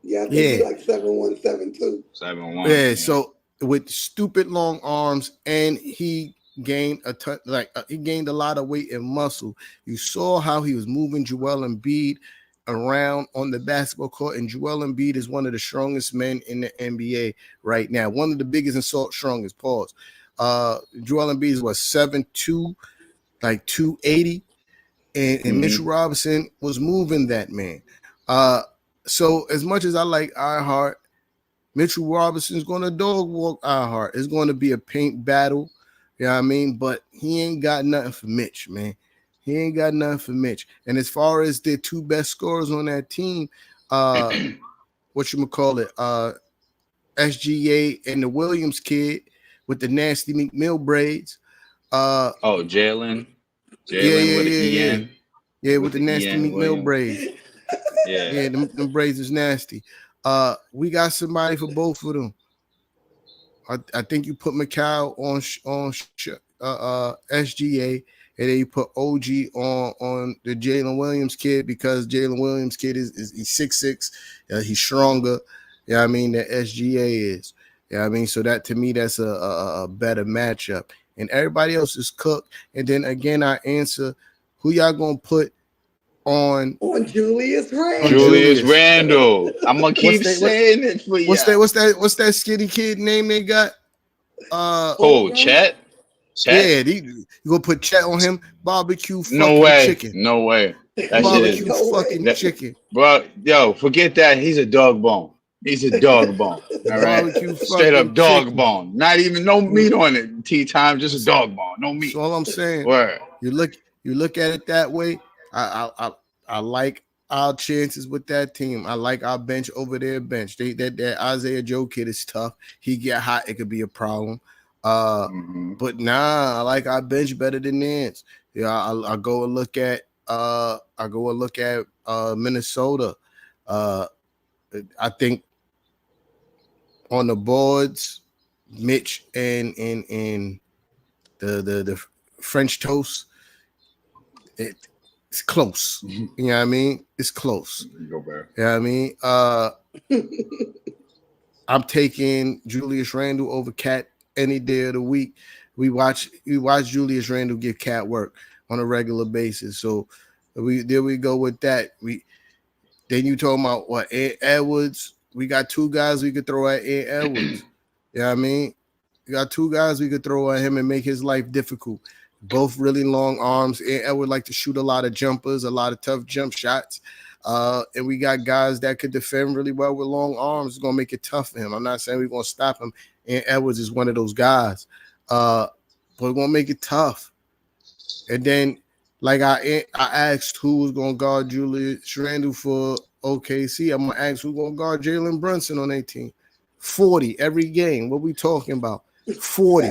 Yeah, I think he's like 7'1", 7'2". 7'1". Yeah, so with stupid long arms, and he gained he gained a lot of weight and muscle. You saw how he was moving Joel Embiid around on the basketball court, and Joel Embiid is one of the strongest men in the NBA right now. One of the biggest and strongest. Pause. Joel Embiid is 7'2", like 280, and Mitchell Robinson was moving that man. So as much as I like iHeart, Mitchell Robinson's going to dog walk iHeart. It's going to be a paint battle. You know what I mean? But he ain't got nothing for Mitch, man. He ain't got nothing for Mitch. And as far as the two best scorers on that team, SGA and the Williams kid with the nasty McMill braids. Jalen. Yeah, with the nasty McMill braids. Yeah, them braids is nasty. We got somebody for both of them. I think you put Mikal on SGA, and then you put OG on the Jalen Williams kid, because Jalen Williams kid is 6'6". He's stronger. Yeah, I mean, the SGA is. Yeah, I mean, so that to me, that's a better matchup. And everybody else is cooked. And then again, I answer Who y'all gonna put on Julius Randle. Julius Randle. I'm gonna keep that, saying it for you. What's that skinny kid name they got? Chet? Yeah, you gonna put Chet on him? Barbecue fucking No way. chicken. No way. That shit is Barbecue fucking chicken. Bro, yo, forget that. He's a dog bone. He's a dog bone. All right. Barbecue Straight up fucking dog chicken. bone. Not even no meat on it. Tea time, just a dog bone. No meat. That's all I'm saying. Word. You look at it that way. I like our chances with that team. I like our bench over their bench. That Isaiah Joe kid is tough. He get hot, it could be a problem. But I like our bench better than theirs. Yeah, I go and look at Minnesota. I think on the boards, Mitch and the French toast, it's close. You know what I mean? It's close. Go back. You know what I mean? I'm taking Julius Randle over Cat any day of the week. We watch Julius Randle give Cat work on a regular basis. So there we go with that. Then you talking about what, Ant Edwards? We got two guys we could throw at Ant Edwards. You know what I mean? We got two guys we could throw at him and make his life difficult. Both really long arms. Ant Edwards like to shoot a lot of jumpers, a lot of tough jump shots. And we got guys that could defend really well with long arms. It's going to make it tough for him. I'm not saying we're going to stop him. Ant Edwards is one of those guys. But we're going to make it tough. And then, like I asked who was going to guard Julius Randle for OKC, I'm going to ask who's going to guard Jalen Brunson on 18. 40 every game. What we talking about? 40.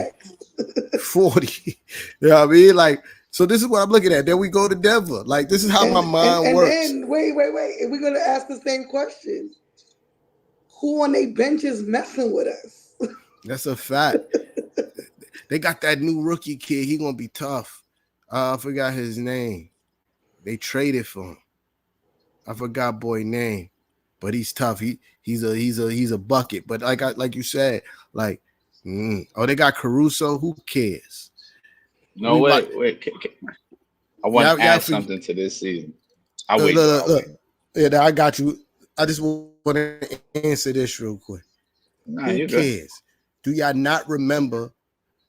40. You know what I mean? Like, so this is what I'm looking at. Then we go to Denver. Like, this is how my mind works. And wait. If we're going to ask the same question, who on their bench is messing with us? That's a fact. They got that new rookie kid. He going to be tough. I forgot his name. They traded for him. I forgot boy name, but he's tough. He's a bucket. But like you said, like, they got Caruso. Who cares? No, wait. I want to add something to this season. Look. Yeah, I got you. I just want to answer this real quick. Who cares? Do y'all not remember?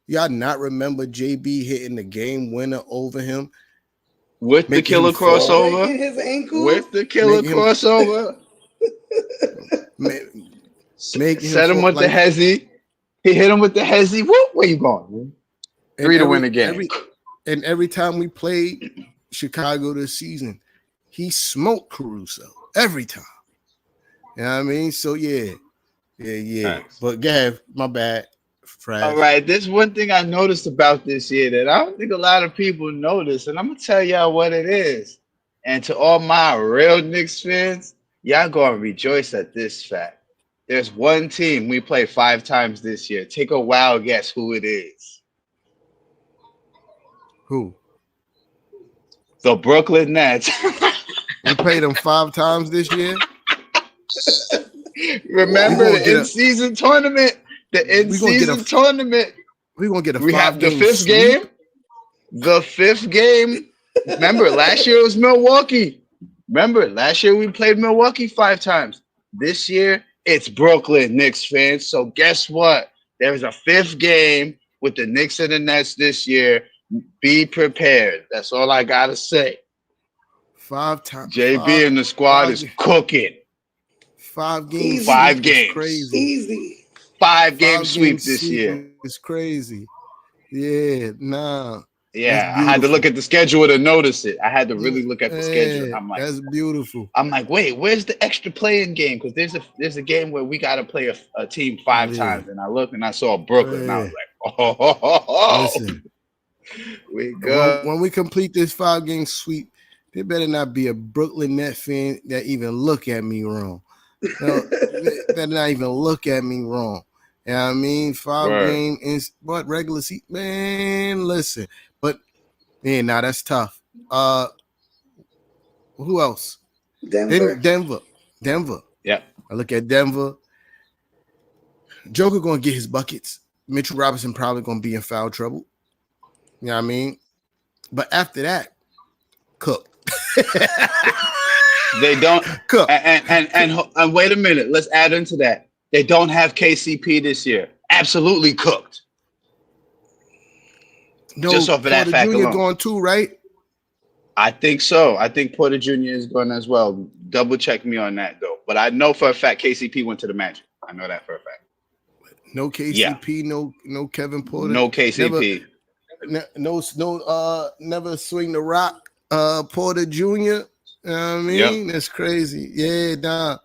Y'all not remember JB hitting the game winner over him with the killer crossover? His ankle? With the killer crossover. Set him with the hezzy. He hit him with the hezzy. Where you going, man? 3 to win the game. And every time we played Chicago this season, he smoked Caruso every time. You know what I mean? So yeah. Nice. But Gav, my bad. Fred. All right, there's one thing I noticed about this year that I don't think a lot of people notice, and I'm gonna tell y'all what it is. And to all my real Knicks fans, y'all gonna rejoice at this fact. There's one team we played 5 times this year. Take a wild guess who it is. Who? The Brooklyn Nets. We played them 5 times this year. Remember the in-season tournament? The in-season tournament. We're going to get We have the 5th game. The 5th game. Remember, last year it was Milwaukee. Remember, last year we played Milwaukee 5 times. This year, it's Brooklyn Knicks fans. So guess what? There's a 5th game with the Knicks and the Nets this year. Be prepared. That's all I got to say. 5 times. JB and the squad is cooking. 5 games. 5 games. Crazy. Easy. 5-game sweep this year. It's crazy. Yeah, nah. Yeah, I had to look at the schedule to notice it. I had to really look at the schedule. I'm like, that's beautiful. I'm like, wait, where's the extra playing game? Because there's a game where we got to play a team 5 times. And I looked and I saw Brooklyn. And I was like, oh. Listen, we go. When we complete this 5-game sweep, there better not be a Brooklyn Net fan that even look at me wrong. Better not even look at me wrong. You know what I mean? 5-game is what regular season. Man, listen. But man, that's tough. Who else? Denver. Yeah. I look at Denver. Joker gonna get his buckets. Mitchell Robinson probably gonna be in foul trouble. You know what I mean? But after that, Cook. They don't. Cook. And wait a minute. Let's add into that. They don't have KCP this year. Absolutely cooked. No, Just off of that Porter fact Jr. alone. going too, right? I think so. I think Porter Jr. is going as well. Double check me on that though. But I know for a fact KCP went to the Magic. I know that for a fact. No KCP, no Kevin Porter. No KCP. Never swing the rock. Porter Jr. You know what I mean? Yep. That's crazy. Yeah, nah.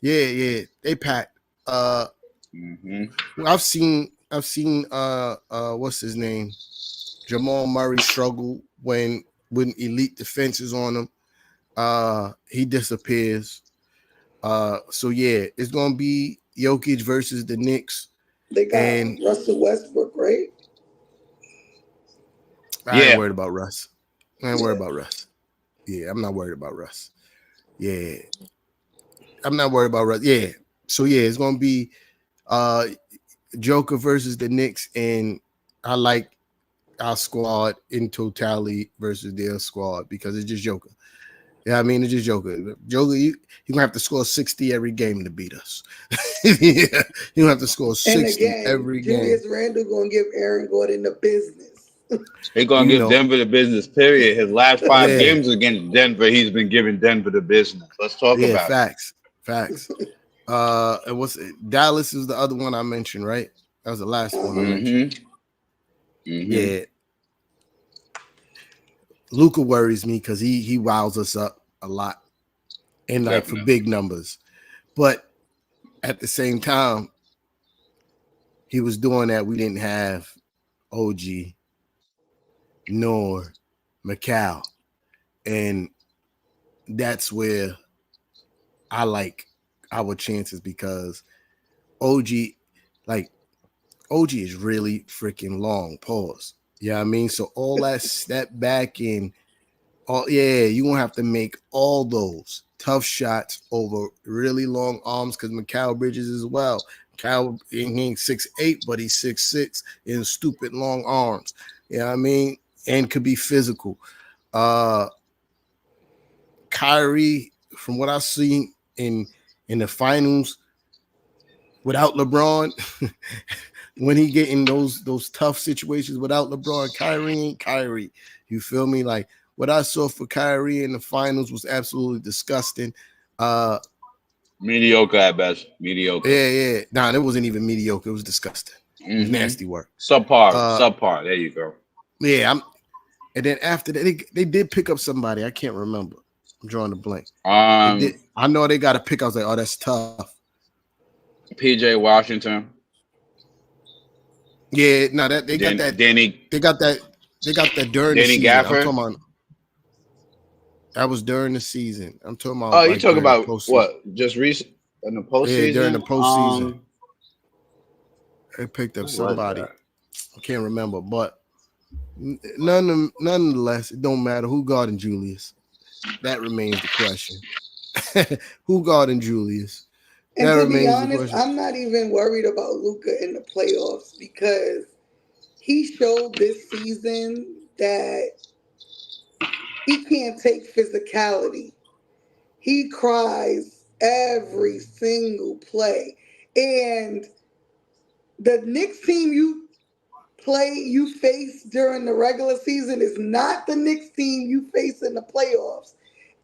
Yeah. They packed. I've seen what's his name? Jamal Murray struggle when elite defenses on him. He disappears. So yeah, it's gonna be Jokic versus the Knicks. They got Russell Westbrook, right? I ain't worried about Russ. I ain't worried about Russ. Yeah, I'm not worried about Russ. Yeah. I'm not worried about Russ. Yeah. So yeah, it's gonna be Joker versus the Knicks, and I like our squad in totality versus their squad because it's just Joker. Yeah, I mean, it's just Joker. Joker, you're gonna have to score 60 every game to beat us. Yeah, you have to score 60 every game. Julius Randle gonna give Aaron Gordon the business. He's gonna give Denver the business, period. His last 5 games against Denver, he's been giving Denver the business. Let's talk about facts. And what's it? Dallas is the other one I mentioned, right? That was the last one I mentioned. Yeah. Luka worries me because he wows us up a lot and like for big numbers. But at the same time, he was doing that. We didn't have OG nor Macau. And that's where I like our chances because OG is really freaking long. Pause. Yeah, I mean, so all that step back in, you're gonna have to make all those tough shots over really long arms because Mikal Bridges as well. Mikal ain't 6'8", but he's 6'6" in stupid long arms. Yeah, I mean, and could be physical. Kyrie, from what I've seen in the finals, without LeBron. When he get in those tough situations without LeBron, Kyrie ain't Kyrie. You feel me? Like what I saw for Kyrie in the finals was absolutely disgusting. Mediocre at best. Mediocre. Yeah. Nah, it wasn't even mediocre. It was disgusting. It was nasty work. Subpar. There you go. Yeah. And then after that, they did pick up somebody. I can't remember. I'm drawing a blank. I know they got to pick. I was like, oh, that's tough. PJ Washington. Yeah, no, that they got that during the season. Gafford. I'm talking about that was during the season. I'm talking about. Oh, you talking about what? Just recent in the postseason? Yeah, during the postseason. They picked up somebody. I can't remember, but nonetheless, it don't matter who guarding Julius. That remains the question. Who guarding Julius? And to be honest, I'm not even worried about Luka in the playoffs because he showed this season that he can't take physicality. He cries every single play. And the Knicks team you face during the regular season is not the Knicks team you face in the playoffs.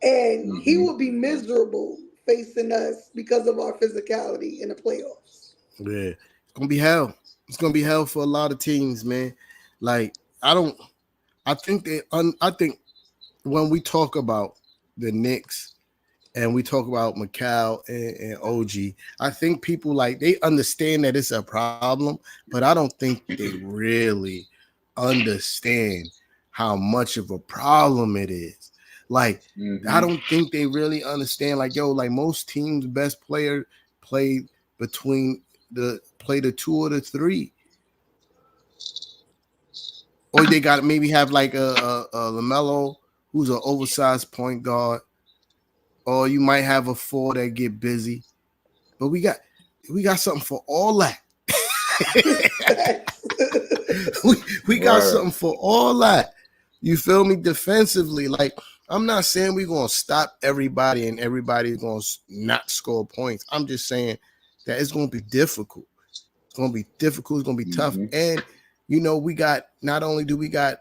And he will be miserable facing us because of our physicality in the playoffs. Yeah, it's gonna be hell. It's gonna be hell for a lot of teams, man. Like I think when we talk about the Knicks and we talk about Macau and OG, I think people they understand that it's a problem, but I don't think they really understand how much of a problem it is. I don't think they really understand. Most teams' best player play the 2 or the 3, or they got to maybe have a LaMelo who's an oversized point guard, or you might have a 4 that get busy. But we got something for all that. we got something for all that. You feel me? Defensively, I'm not saying we're gonna stop everybody and everybody's gonna not score points. I'm just saying that it's gonna be difficult. It's gonna be difficult. It's gonna be tough. And we got not only do we got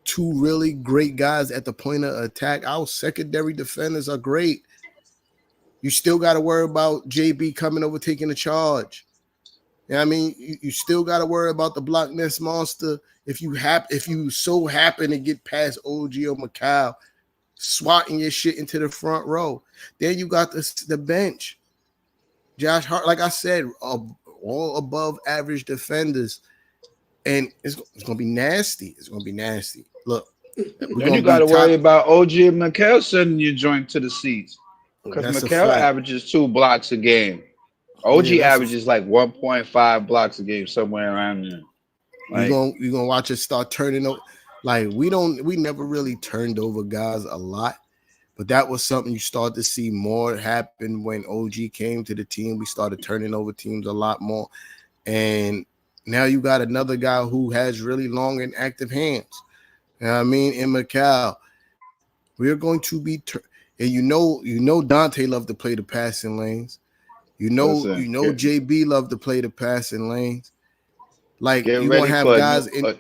two really great guys at the point of attack, our secondary defenders are great. You still got to worry about JB coming over taking the charge. You know what I mean? You still got to worry about the block nest monster. If you so happen to get past OG or Macau, swatting your shit into the front row. Then you got the bench. Josh Hart, like I said, all above average defenders. And it's going to be nasty. It's going to be nasty. Look. Then you got to worry about OG and Macau sending your joint to the seats. Because Macau averages 2 blocks a game. OG averages like 1.5 blocks a game, somewhere around there. Like, you're gonna watch it start turning over. Like we never really turned over guys a lot, but that was something you start to see more happen when OG came to the team. We started turning over teams a lot more, and now you got another guy who has really long and active hands. You know what I mean? In Macau, we're going to be and you know Dante loved to play the passing lanes. You know JB loved to play the passing lanes. Like you're gonna have guys in.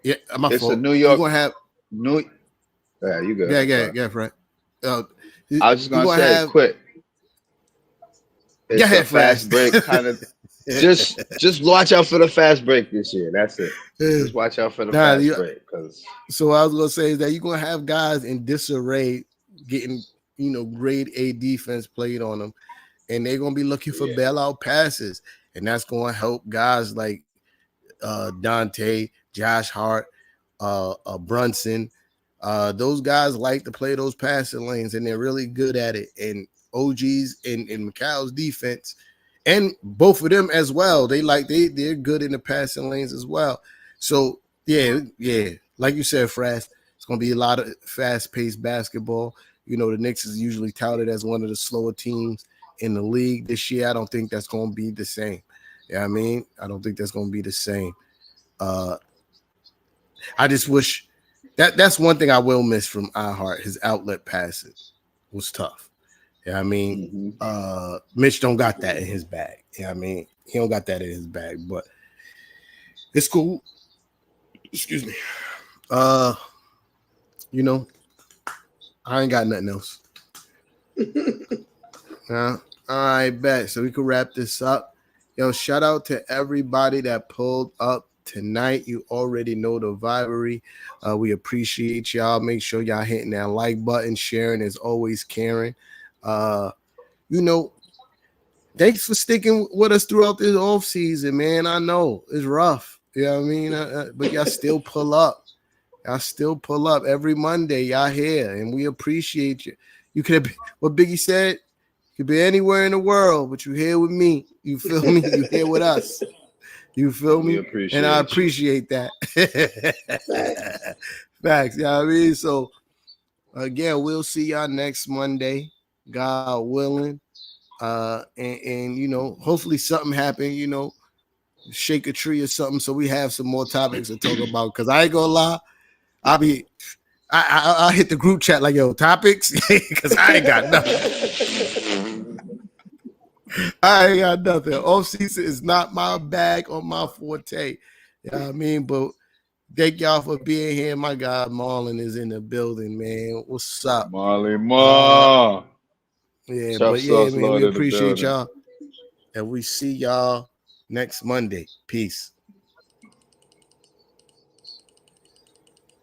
Yeah, my it's fault. a New York. You're gonna have Yeah, you go. Yeah, Frank. I was just gonna say quick. It's a fast break kind of. Just watch out for the fast break this year. That's it. Just watch out for the fast break. So I was gonna say is that you're gonna have guys in disarray getting grade A defense played on them, and they're gonna be looking for bailout passes, and that's gonna help guys like Dante, Josh Hart, Brunson. Those guys like to play those passing lanes, and they're really good at it. And OG's in Macau's defense, and both of them as well. They're good in the passing lanes as well. So yeah, like you said, Fraz, it's gonna be a lot of fast-paced basketball. The Knicks is usually touted as one of the slower teams in the league this year. I don't think that's gonna be the same. Yeah, I mean, I don't think that's gonna be the same. I just wish that's one thing I will miss from iHeart. His outlet passing was tough. Yeah, I mean, Mitch don't got that in his bag. Yeah, I mean, he don't got that in his bag, but it's cool. Excuse me. I ain't got nothing else. All right, bet. So we can wrap this up. Yo, shout out to everybody that pulled up tonight. You already know the vibery. We appreciate y'all. Make sure y'all hitting that like button. Sharing is always caring. Thanks for sticking with us throughout this off season, man. I know it's rough. You know what I mean? But y'all still pull up. Y'all still pull up every Monday. Y'all here, and we appreciate you. You could have what Biggie said. You could be anywhere in the world, but you're here with me. You feel me? You're here with us. You feel me? And I appreciate that. Facts. You know what I mean? So again, we'll see y'all next Monday, God willing. And hopefully something happened, shake a tree or something, so we have some more topics to talk about. Because I ain't gonna lie, I'll hit the group chat like, yo, topics, because I ain't got nothing. I ain't got nothing. Offseason is not my bag or my forte. You know what I mean? But thank y'all for being here. My guy Marlon is in the building, man. What's up? Marlon? Yeah, but yeah, man, we appreciate y'all. And we see y'all next Monday. Peace.